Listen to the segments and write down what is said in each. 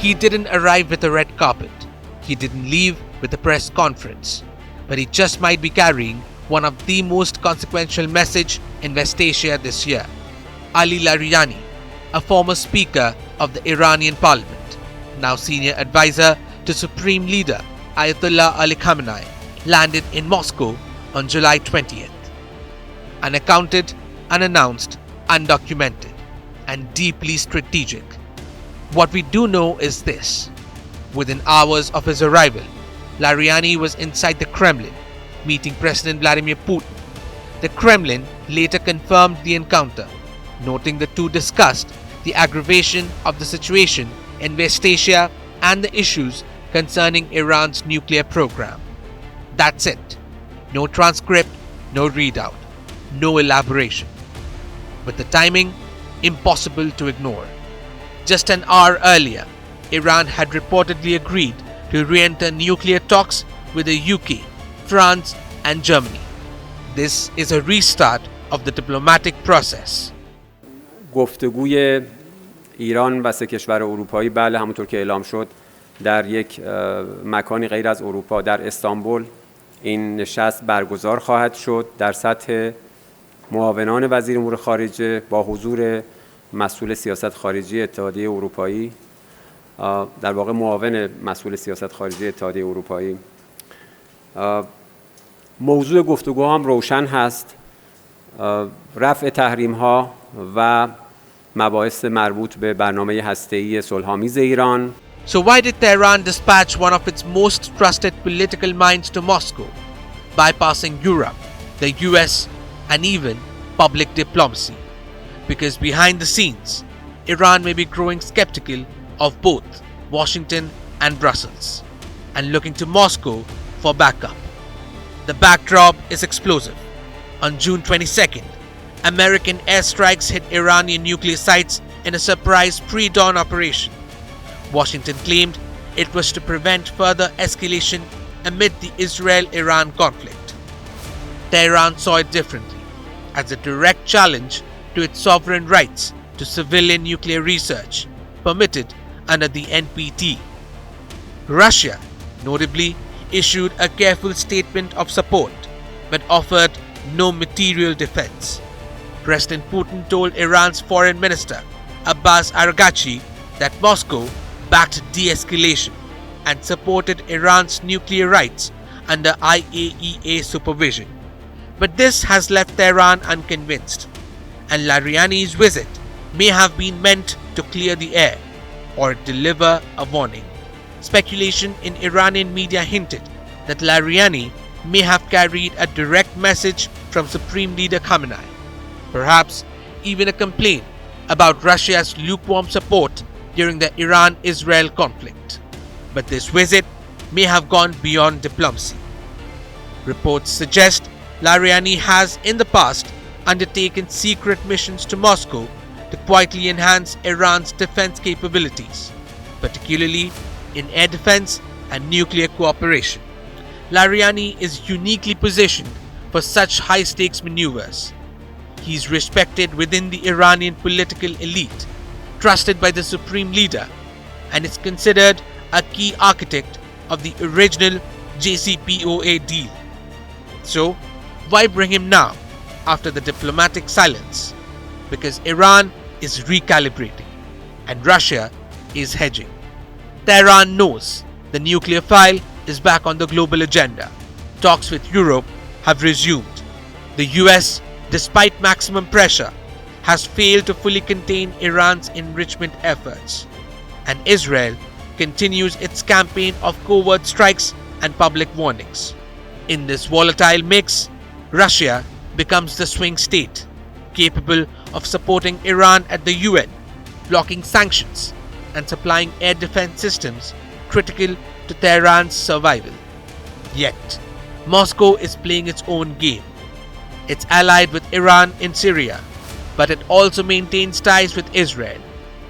He didn't arrive with a red carpet. He didn't leave with a press conference. But he just might be carrying one of the most consequential messages in West Asia this year. Ali Larijani, a former speaker of the Iranian parliament, now senior advisor to Supreme Leader Ayatollah Ali Khamenei, landed in Moscow on July 20th. Unaccounted, unannounced, undocumented, and deeply strategic. What we do know is this. Within hours of his arrival, Larijani was inside the Kremlin, meeting President Vladimir Putin. The Kremlin later confirmed the encounter, noting the two discussed the aggravation of the situation in West Asia and the issues concerning Iran's nuclear program. That's it. No transcript, no readout, no elaboration. But the timing, impossible to ignore. Just an hour earlier, Iran had reportedly agreed to re-enter nuclear talks with the UK, France and Germany. This is a restart of the diplomatic process. گفتگوی ایران و سه کشور اروپایی بله همونطور که اعلام شد در یک مکانی غیر از اروپا در استانبول این نشست برگزار خواهد شد در سطح معاونان وزیر امور خارجه با حضور مسئول سیاست خارجی اتحادیه اروپایی در واقع معاون مسئول سیاست خارجی اتحادیه اروپایی. موضوع گفتگو هم روشن هست رفع تحریم ها و مباحث مربوط به برنامه هسته‌ای صلح‌آمیز ایران. So why did Tehran dispatch one of its most trusted political minds to Moscow, bypassing Europe, the US, and even public diplomacy? Because behind the scenes, Iran may be growing skeptical of both Washington and Brussels, and looking to Moscow for backup. The backdrop is explosive. On June 22nd, American airstrikes hit Iranian nuclear sites in a surprise pre-dawn operation. Washington claimed it was to prevent further escalation amid the Israel-Iran conflict. Tehran saw it differently, as a direct challenge to its sovereign rights to civilian nuclear research permitted under the NPT. Russia, notably, issued a careful statement of support but offered no material defense. President Putin told Iran's foreign minister Abbas Araghchi that Moscow backed de-escalation and supported Iran's nuclear rights under IAEA supervision. But this has left Tehran unconvinced, and Larijani's visit may have been meant to clear the air or deliver a warning. Speculation in Iranian media hinted that Larijani may have carried a direct message from Supreme Leader Khamenei, perhaps even a complaint about Russia's lukewarm support during the Iran-Israel conflict. But this visit may have gone beyond diplomacy. Reports suggest Larijani has in the past undertaken secret missions to Moscow to quietly enhance Iran's defense capabilities, particularly in air defense and nuclear cooperation. Larijani is uniquely positioned for such high-stakes maneuvers. He is respected within the Iranian political elite, trusted by the supreme leader, and is considered a key architect of the original JCPOA deal. So, why bring him now, after the diplomatic silence? Because Iran is recalibrating, and Russia is hedging. Tehran knows the nuclear file is back on the global agenda. Talks with Europe have resumed. The US, despite maximum pressure, has failed to fully contain Iran's enrichment efforts. And Israel continues its campaign of covert strikes and public warnings. In this volatile mix, Russia becomes the swing state, capable of supporting Iran at the UN, blocking sanctions, and supplying air defense systems critical to Tehran's survival. Yet, Moscow is playing its own game. It's allied with Iran in Syria, but it also maintains ties with Israel,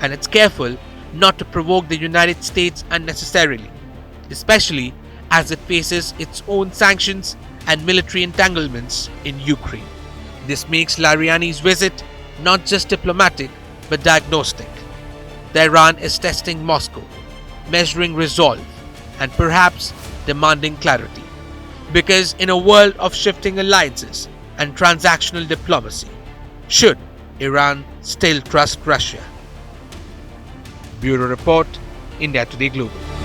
and it's careful not to provoke the United States unnecessarily, especially as it faces its own sanctions and military entanglements in Ukraine. This makes Larijani's visit not just diplomatic but diagnostic. Tehran is testing Moscow, measuring resolve, and perhaps demanding clarity. Because in a world of shifting alliances and transactional diplomacy, should Iran still trust Russia? Bureau Report, India Today Global.